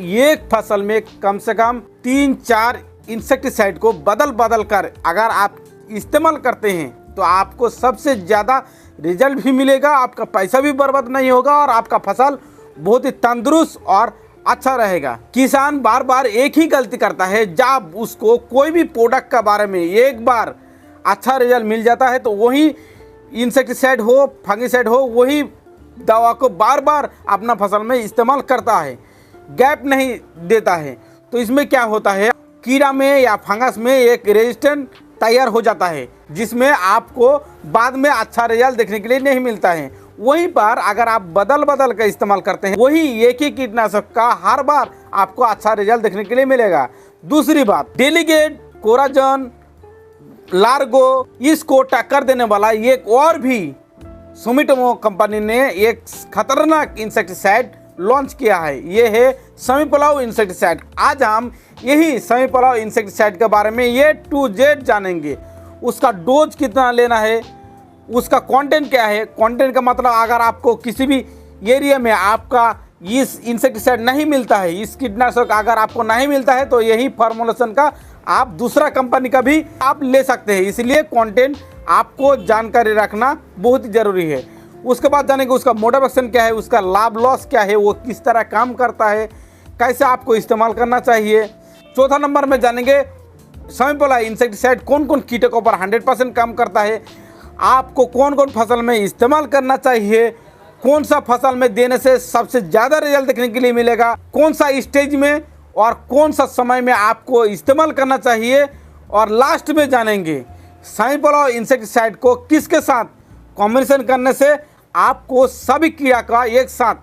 एक फसल में कम से कम 3-4 इंसेक्टिसाइड को बदल बदल कर अगर आप इस्तेमाल करते हैं तो आपको सबसे ज़्यादा रिजल्ट भी मिलेगा, आपका पैसा भी बर्बाद नहीं होगा और आपका फसल बहुत ही तंदुरुस्त और अच्छा रहेगा। किसान बार बार एक ही गलती करता है, जब उसको कोई भी प्रोडक्ट के बारे में एक बार अच्छा रिजल्ट मिल जाता है तो वही इंसेक्टिसाइड हो, फंगिसाइड हो, वही दवा को बार बार अपना फसल में इस्तेमाल करता है, गैप नहीं देता है। तो इसमें क्या होता है, कीड़ा में या फंगस में एक रेजिस्टेंट तैयार हो जाता है, जिसमें आपको बाद में अच्छा रिजल्ट देखने के लिए नहीं मिलता है। वहीं पर अगर आप बदल बदल कर इस्तेमाल करते हैं, वही एक ही कीटनाशक का हर बार आपको अच्छा रिजल्ट देखने के लिए मिलेगा। दूसरी बात, डेलीगेट, कोराजन, लार्गो, इसको टक्कर देने वाला एक और भी सुमिटोमो कंपनी ने एक खतरनाक इंसेक्टिसाइड लॉन्च किया है, ये है समीपलाव इंसेक्टिसाइड। आज हम यही समीपलाव इंसेक्टिसाइड के बारे में A to Z जानेंगे। उसका डोज कितना लेना है, उसका कंटेंट क्या है। कंटेंट का मतलब अगर आपको किसी भी एरिया में आपका इस इंसेक्टिसाइड नहीं मिलता है, इस कीटनाशक अगर आपको नहीं मिलता है, तो यही फॉर्मुलेशन का आप दूसरा कंपनी का भी आप ले सकते हैं। इसलिए कंटेंट आपको जानकारी रखना बहुत ही ज़रूरी है। उसके बाद जानेंगे उसका मोड ऑफ एक्शन क्या है, उसका लाभ लॉस क्या है, वो किस तरह काम करता है, कैसे आपको इस्तेमाल करना चाहिए। चौथा नंबर में जानेंगे समीपलाव इंसेक्टिसाइड कौन कौन कीटों के ऊपर 100% काम करता है, आपको कौन कौन फसल में इस्तेमाल करना चाहिए, कौन सा फसल में देने से सबसे ज़्यादा रिजल्ट देखने के लिए मिलेगा, कौन सा स्टेज में और कौन सा समय में आपको इस्तेमाल करना चाहिए। और लास्ट में जानेंगे समीपलाव इंसेक्टिसाइड को किसके साथ कॉम्बिनेशन करने से आपको सभी कीड़ा का एक साथ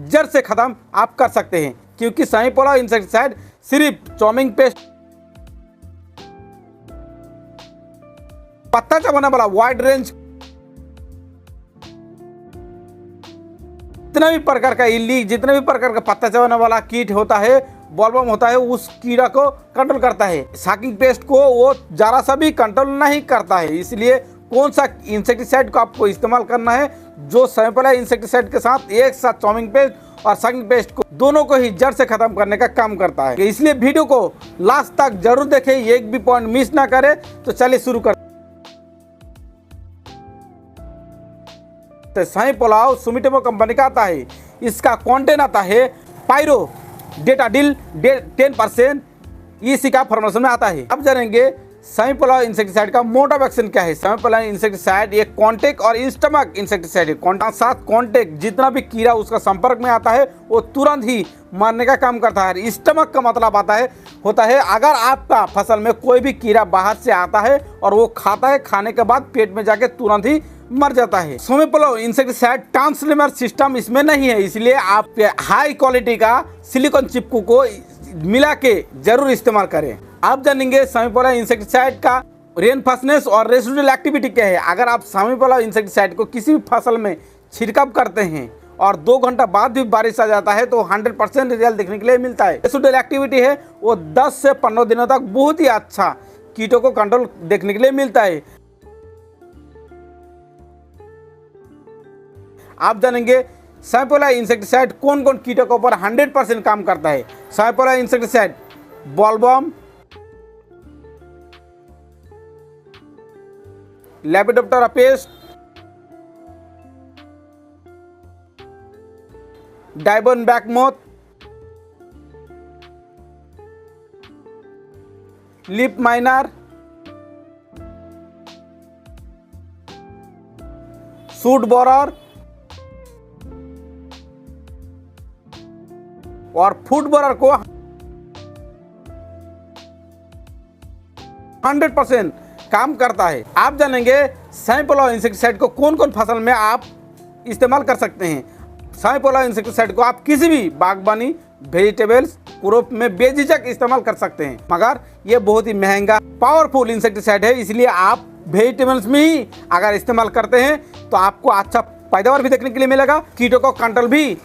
जड़ से ख़त्म आप कर सकते हैं। क्योंकि समीपलाव इंसेक्टिसाइड सिर्फ चॉमिंग पेस्ट, पत्ता चबाने वाला वाइड रेंज, जितना भी प्रकार का इल्ली, जितने भी प्रकार का पत्ता चबाने वाला कीट होता है, बॉलवर्म होता है, उस कीड़ा को कंट्रोल करता है। सकिंग पेस्ट को वो जरा सा भी कंट्रोल नहीं करता है। इसलिए कौन सा इंसेक्टिसाइड को आपको इस्तेमाल करना है, जो समीपलाव इंसेक्टिसाइड के साथ एक साथ चॉमिंग पेस्ट और सकिंग पेस्ट को दोनों को ही जड़ से खत्म करने का काम करता है। इसलिए वीडियो को लास्ट तक जरूर देखें, एक भी पॉइंट मिस ना करें। तो चलिए शुरू करते हैं। समीपलाव सुमिटोमो कंपनी का आता है, इसका कंटेंट आता है पायरो डेटाडिल 10%, इसी का फॉर्मुलेशन में आता है। अब जानेंगे समीपलाव इंसेक्टिसाइड का मोड ऑफ एक्शन क्या है। समीपलाव इंसेक्टिसाइड एक कॉन्टेक्ट और इंस्टमक इंसेक्टिसाइड है। साथ कॉन्टेक्ट, जितना भी कीड़ा उसका संपर्क में आता है वो तुरंत ही मारने का काम करता है। इंस्टमक का मतलब होता है अगर आपका फसल में कोई भी कीड़ा बाहर से आता है और वो खाता है, खाने के बाद पेट में जाके तुरंत ही मर जाता है। समीपलाव इंसेक्टिसाइड ट्रांसलेमर सिस्टम इसमें नहीं है, इसलिए आप हाई क्वालिटी का सिलिकॉन चिपकू को मिला के जरूर इस्तेमाल करें। आप जानेंगे समीपलाव इंसेक्टिसाइड का रेनफास्टनेस और रेसिडुअल एक्टिविटी क्या है। अगर आप समीपलाव इंसेक्टिसाइड को किसी भी फसल में छिड़काव करते हैं और 2 घंटा बाद भी बारिश आ जाता है तो 100% रिजल्ट देखने के लिए मिलता है। रेसिडुअल एक्टिविटी है वो 10 से 15 दिनों तक बहुत ही अच्छा कीटों को कंट्रोल देखने के लिए मिलता है। आप जानेंगे समीपलाव इंसेक्टिसाइड कौन कौन कीटों के ऊपर 100% काम करता है। समीपलाव insecticide bollworm, lepidoptera pest, diamondback moth, leaf miner, shoot borer और फूट बोरर को 100% काम करता है। आप जानेंगे समीपलाव इंसेक्टिसाइड को कौन कौन फसल में आप इस्तेमाल कर सकते हैं। समीपलाव इंसेक्टिसाइड को आप किसी भी बागबानी, वेजिटेबल्स, क्रॉप में बेझिझक इस्तेमाल कर सकते हैं, मगर ये बहुत ही महंगा पावरफुल इंसेक्टिसाइड है। इसलिए आप वेजिटेबल्स में ही अगर इस्तेमाल करते हैं तो आपको अच्छा पैदावार भी देखने के लिए मिलेगा, कीटों को कंट्रोल भी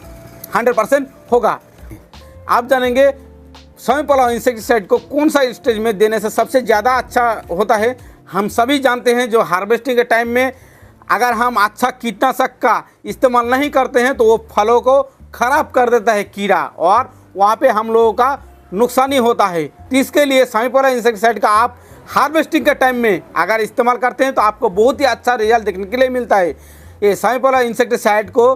100% होगा। आप जानेंगे समीपलाव इंसेक्टिसाइड को कौन सा स्टेज में देने से सबसे ज़्यादा अच्छा होता है। हम सभी जानते हैं जो हार्वेस्टिंग के टाइम में अगर हम अच्छा कीटनाशक का इस्तेमाल नहीं करते हैं तो वो फलों को ख़राब कर देता है कीड़ा, और वहाँ पे हम लोगों का नुकसान ही होता है। तो इसके लिए सामीपोला इंसेक्टिसाइड का आप हार्वेस्टिंग के टाइम में अगर इस्तेमाल करते हैं तो आपको बहुत ही अच्छा रिजल्ट देखने के लिए मिलता है। ये सामीपोला इंसेक्टिसाइड को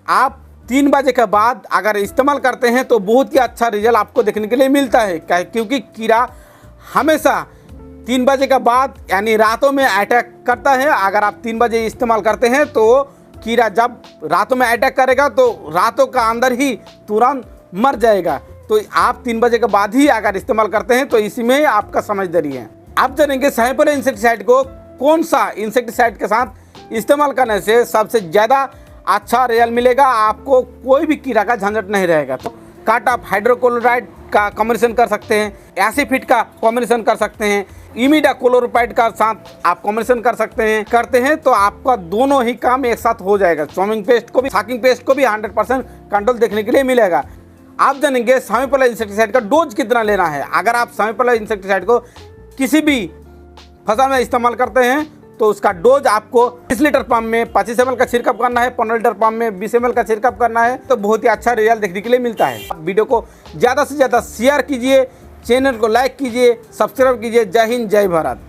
आप 3 बजे के बाद अगर इस्तेमाल करते हैं तो बहुत ही अच्छा रिजल्ट आपको देखने के लिए मिलता है। क्योंकि कीड़ा हमेशा 3 बजे के बाद यानी रातों में अटैक करता है। अगर आप 3 बजे इस्तेमाल करते हैं तो कीड़ा जब रातों में अटैक करेगा तो रातों का अंदर ही तुरंत मर जाएगा। तो आप 3 बजे के बाद ही अगर इस्तेमाल करते हैं तो इसी में आपका समझदारी है। आप जानेंगे सामीपोला इंसेक्टिसाइड को कौन सा इंसेक्टिसाइड के साथ इस्तेमाल करने से सबसे ज़्यादा अच्छा रिजल्ट मिलेगा, आपको कोई भी कीड़ा का झंझट नहीं रहेगा। तो काट आप हाइड्रोक्लोराइड का कॉम्बिनेशन कर सकते हैं, एसिफिट का कॉम्बिनेशन कर सकते हैं, इमिडाक्लोप्रिड का साथ आप कॉम्बिनेशन करते हैं तो आपका दोनों ही काम एक साथ हो जाएगा। स्वर्मिंग पेस्ट को भी, साकिंग पेस्ट को भी 100% कंट्रोल देखने के लिए मिलेगा। आप जानेंगे सामीपोला इंसेक्टिसाइड का डोज कितना लेना है। अगर आप सामीपोला इंसेक्टिसाइड को किसी भी फसल में इस्तेमाल करते हैं तो उसका डोज आपको 20 लीटर पंप में 25 ml का छिड़काव करना है, 15 लीटर पंप में 20 ml का छिड़काव करना है। तो बहुत ही अच्छा रिजल्ट देखने के लिए मिलता है। आप वीडियो को ज़्यादा से ज़्यादा शेयर कीजिए, चैनल को लाइक कीजिए, सब्सक्राइब कीजिए। जय हिंद, जय भारत।